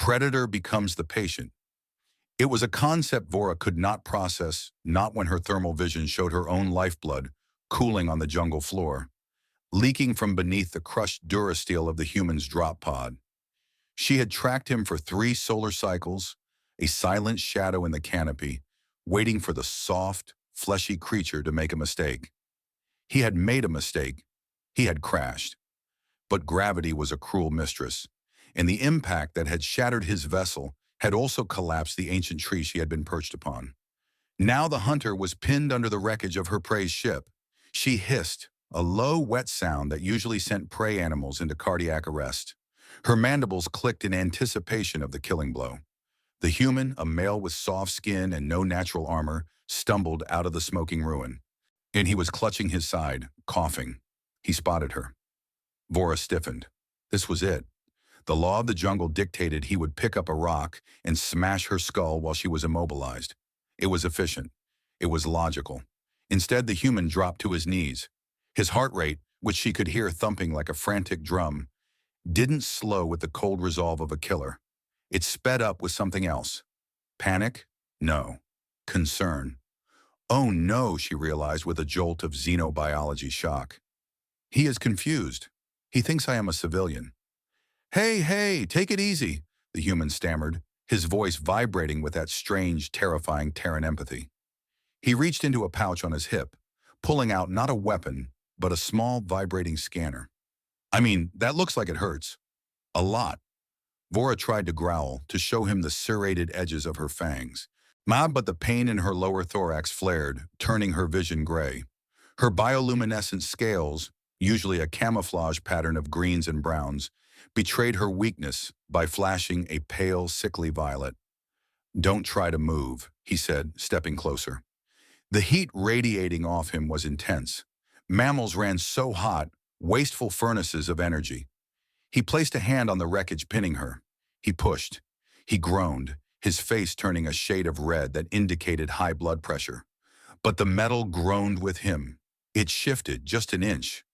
predator becomes the patient. It was a concept Vora could not process, not when her thermal vision showed her own lifeblood cooling on the jungle floor, leaking from beneath the crushed durasteel of the human's drop pod. She had tracked him for 3 solar cycles, a silent shadow in the canopy, waiting for the soft, fleshy creature to make a mistake. He had made a mistake. He had crashed. But gravity was a cruel mistress, and the impact that had shattered his vessel had also collapsed the ancient tree she had been perched upon. Now the hunter was pinned under the wreckage of her prey's ship. She hissed, a low, wet sound that usually sent prey animals into cardiac arrest. Her mandibles clicked in anticipation of the killing blow. The human, a male with soft skin and no natural armor, stumbled out of the smoking ruin, and he was clutching his side, coughing. He spotted her. Vora stiffened. This was it. The law of the jungle dictated he would pick up a rock and smash her skull while she was immobilized. It was efficient. It was logical. Instead, the human dropped to his knees. His heart rate, which she could hear thumping like a frantic drum, didn't slow with the cold resolve of a killer. It sped up with something else. Panic? No. Concern. Oh no, she realized with a jolt of xenobiology shock. He is confused. He thinks I am a civilian. Hey, take it easy, the human stammered, his voice vibrating with that strange, terrifying Terran empathy. He reached into a pouch on his hip, pulling out not a weapon, but a small vibrating scanner. I mean, that looks like it hurts. A lot. Vora tried to growl, to show him the serrated edges of her fangs. But the pain in her lower thorax flared, turning her vision gray. Her bioluminescent scales, usually a camouflage pattern of greens and browns, betrayed her weakness by flashing a pale, sickly violet. Don't try to move, he said, stepping closer. The heat radiating off him was intense. Mammals ran so hot, wasteful furnaces of energy. He placed a hand on the wreckage, pinning her. He pushed. He groaned, his face turning a shade of red that indicated high blood pressure. But the metal groaned with him. It shifted just an inch.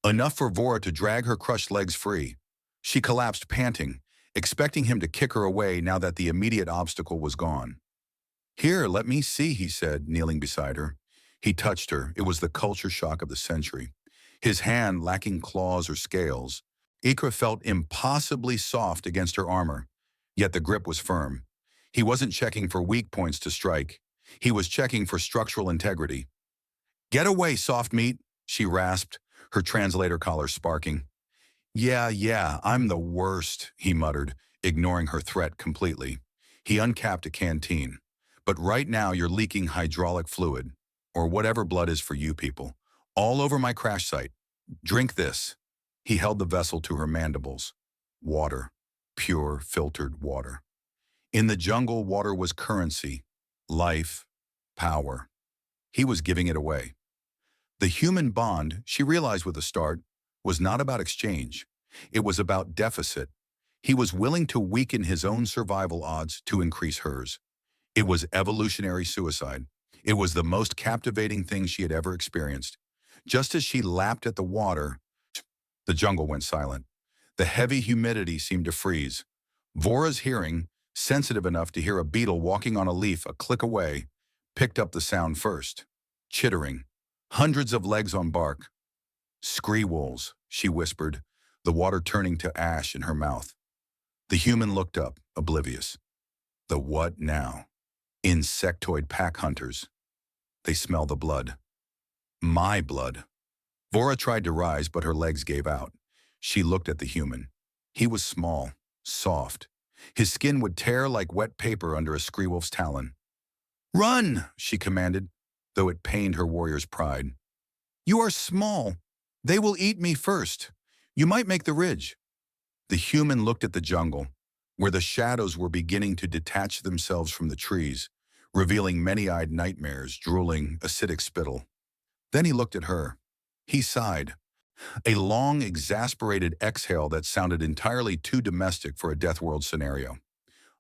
Enough for Vora to drag her crushed legs free. She collapsed, panting, expecting him to kick her away now that the immediate obstacle was gone. Here, let me see, he said, kneeling beside her. He touched her. It was the culture shock of the century. His hand lacking claws or scales. Ikra felt impossibly soft against her armor, yet the grip was firm. He wasn't checking for weak points to strike. He was checking for structural integrity. Get away, soft meat, she rasped, her translator collar sparking. Yeah, I'm the worst, he muttered, ignoring her threat completely. He uncapped a canteen. But right now you're leaking hydraulic fluid, or whatever blood is for you people, all over my crash site. Drink this. He held the vessel to her mandibles. Water. Pure, filtered water. In the jungle, water was currency, life, power. He was giving it away. The human bond, she realized with a start, was not about exchange. It was about deficit. He was willing to weaken his own survival odds to increase hers. It was evolutionary suicide. It was the most captivating thing she had ever experienced. Just as she lapped at the water, the jungle went silent. The heavy humidity seemed to freeze. Vora's hearing, sensitive enough to hear a beetle walking on a leaf a click away, picked up the sound first. Chittering. Hundreds of legs on bark. Scree-wolves, she whispered, the water turning to ash in her mouth. The human looked up, oblivious. The what now? Insectoid pack hunters. They smell the blood. My blood. Vora tried to rise, but her legs gave out. She looked at the human. He was small, soft. His skin would tear like wet paper under a scree-wolf's talon. Run, she commanded, though it pained her warrior's pride. You are small. They will eat me first. You might make the ridge. The human looked at the jungle, where the shadows were beginning to detach themselves from the trees, revealing many-eyed nightmares, drooling acidic spittle. Then he looked at her. He sighed, a long, exasperated exhale that sounded entirely too domestic for a Death World scenario.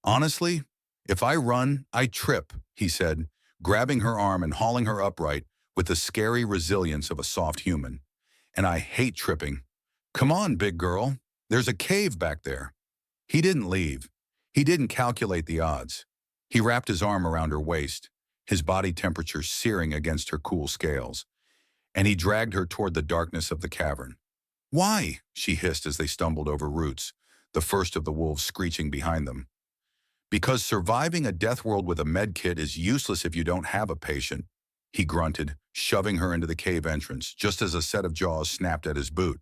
Honestly, if I run, I trip, he said, grabbing her arm and hauling her upright with the scary resilience of a soft human. And I hate tripping. Come on, big girl. There's a cave back there. He didn't leave. He didn't calculate the odds. He wrapped his arm around her waist, his body temperature searing against her cool scales, and he dragged her toward the darkness of the cavern. "Why?" she hissed as they stumbled over roots, the first of the wolves screeching behind them. "Because surviving a death world with a med kit is useless if you don't have a patient," he grunted, shoving her into the cave entrance, just as a set of jaws snapped at his boot.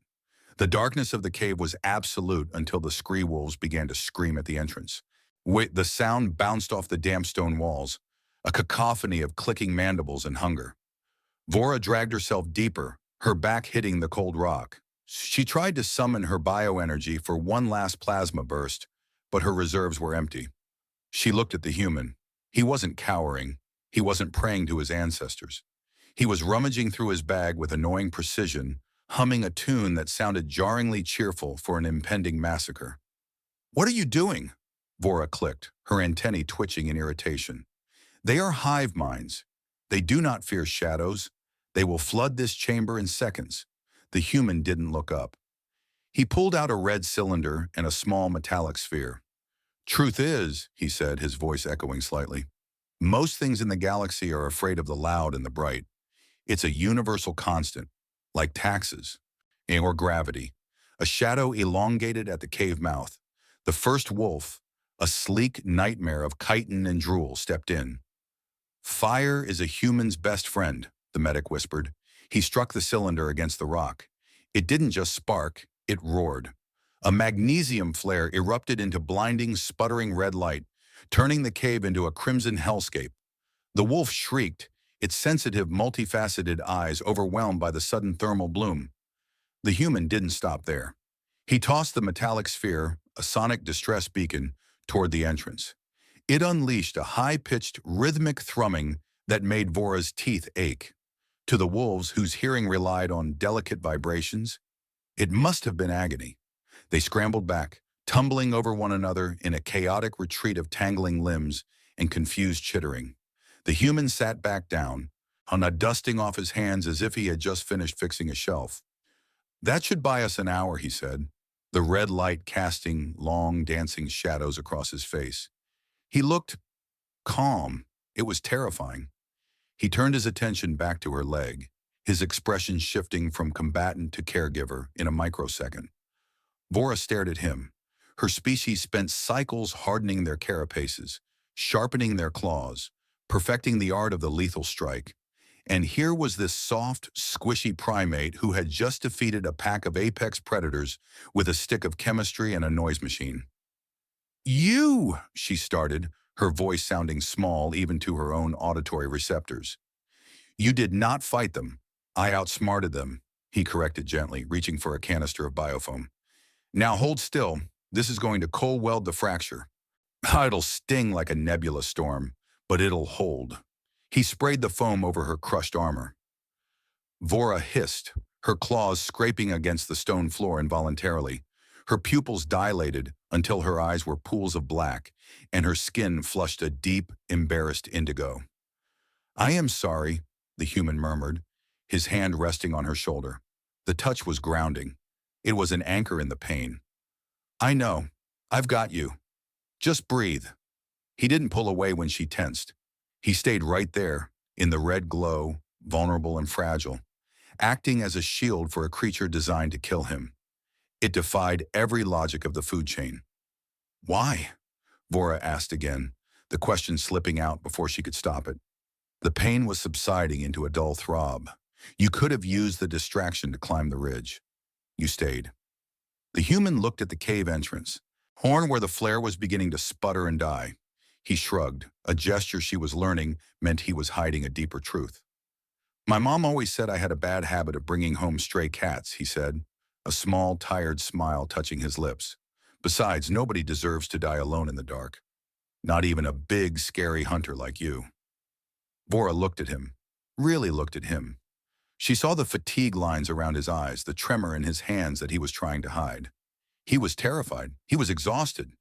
The darkness of the cave was absolute until the scree wolves began to scream at the entrance. The sound bounced off the damp stone walls, a cacophony of clicking mandibles and hunger. Vora dragged herself deeper, her back hitting the cold rock. She tried to summon her bioenergy for one last plasma burst, but her reserves were empty. She looked at the human. He wasn't cowering. He wasn't praying to his ancestors. He was rummaging through his bag with annoying precision, humming a tune that sounded jarringly cheerful for an impending massacre. "What are you doing?" Vora clicked, her antennae twitching in irritation. "They are hive minds. They do not fear shadows. They will flood this chamber in seconds." The human didn't look up. He pulled out a red cylinder and a small metallic sphere. "Truth is," he said, his voice echoing slightly, "most things in the galaxy are afraid of the loud and the bright. It's a universal constant, like taxes, or gravity." A shadow elongated at the cave mouth. The first wolf, a sleek nightmare of chitin and drool, stepped in. "Fire is a human's best friend," the medic whispered. He struck the cylinder against the rock. It didn't just spark, it roared. A magnesium flare erupted into blinding, sputtering red light, turning the cave into a crimson hellscape. The wolf shrieked, its sensitive, multifaceted eyes overwhelmed by the sudden thermal bloom. The human didn't stop there. He tossed the metallic sphere, a sonic distress beacon, toward the entrance. It unleashed a high-pitched, rhythmic thrumming that made Vora's teeth ache. To the wolves, whose hearing relied on delicate vibrations, it must have been agony. They scrambled back, tumbling over one another in a chaotic retreat of tangling limbs and confused chittering. The human sat back down, dusting off his hands as if he had just finished fixing a shelf. "That should buy us an hour," he said, the red light casting long, dancing shadows across his face. He looked calm. It was terrifying. He turned his attention back to her leg, his expression shifting from combatant to caregiver in a microsecond. Vora stared at him. Her species spent cycles hardening their carapaces, sharpening their claws, perfecting the art of the lethal strike. And here was this soft, squishy primate who had just defeated a pack of apex predators with a stick of chemistry and a noise machine. "You," she started, her voice sounding small even to her own auditory receptors. "You did not fight them. I outsmarted them," he corrected gently, reaching for a canister of biofoam. "Now hold still. This is going to cold weld the fracture. It'll sting like a nebula storm, but it'll hold." He sprayed the foam over her crushed armor. Vora hissed, her claws scraping against the stone floor involuntarily. Her pupils dilated until her eyes were pools of black, and her skin flushed a deep, embarrassed indigo. "I am sorry," the human murmured, his hand resting on her shoulder. The touch was grounding. It was an anchor in the pain. "I know. I've got you. Just breathe." He didn't pull away when she tensed. He stayed right there, in the red glow, vulnerable and fragile, acting as a shield for a creature designed to kill him. It defied every logic of the food chain. "Why?" Vora asked again, the question slipping out before she could stop it. The pain was subsiding into a dull throb. "You could have used the distraction to climb the ridge. You stayed." The human looked at the cave entrance, horn where the flare was beginning to sputter and die. He shrugged. A gesture she was learning meant he was hiding a deeper truth. "My mom always said I had a bad habit of bringing home stray cats," he said, a small, tired smile touching his lips. "Besides, nobody deserves to die alone in the dark. Not even a big, scary hunter like you." Vora looked at him, really looked at him. She saw the fatigue lines around his eyes, the tremor in his hands that he was trying to hide. He was terrified. He was exhausted.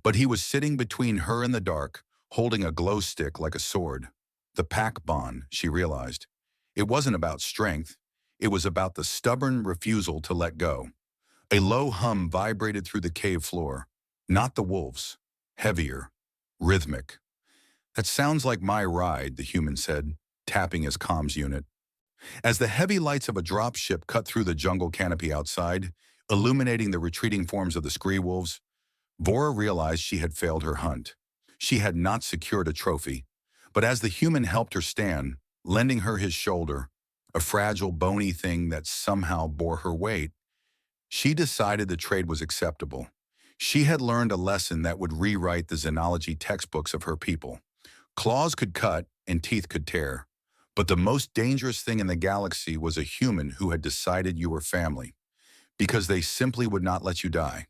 But he was sitting between her and the dark, holding a glow stick like a sword. The pack bond, she realized. It wasn't about strength. It was about the stubborn refusal to let go. A low hum vibrated through the cave floor. Not the wolves. heavier, rhythmic. That sounds like my ride, the human said, tapping his comms unit. As the heavy lights of a drop ship cut through the jungle canopy outside, illuminating the retreating forms of the scree wolves, Vora realized she had failed her hunt. She had not secured a trophy, but as the human helped her stand, lending her his shoulder, a fragile, bony thing that somehow bore her weight, she decided the trade was acceptable. She had learned a lesson that would rewrite the xenology textbooks of her people. Claws could cut and teeth could tear, but the most dangerous thing in the galaxy was a human who had decided you were family, because they simply would not let you die.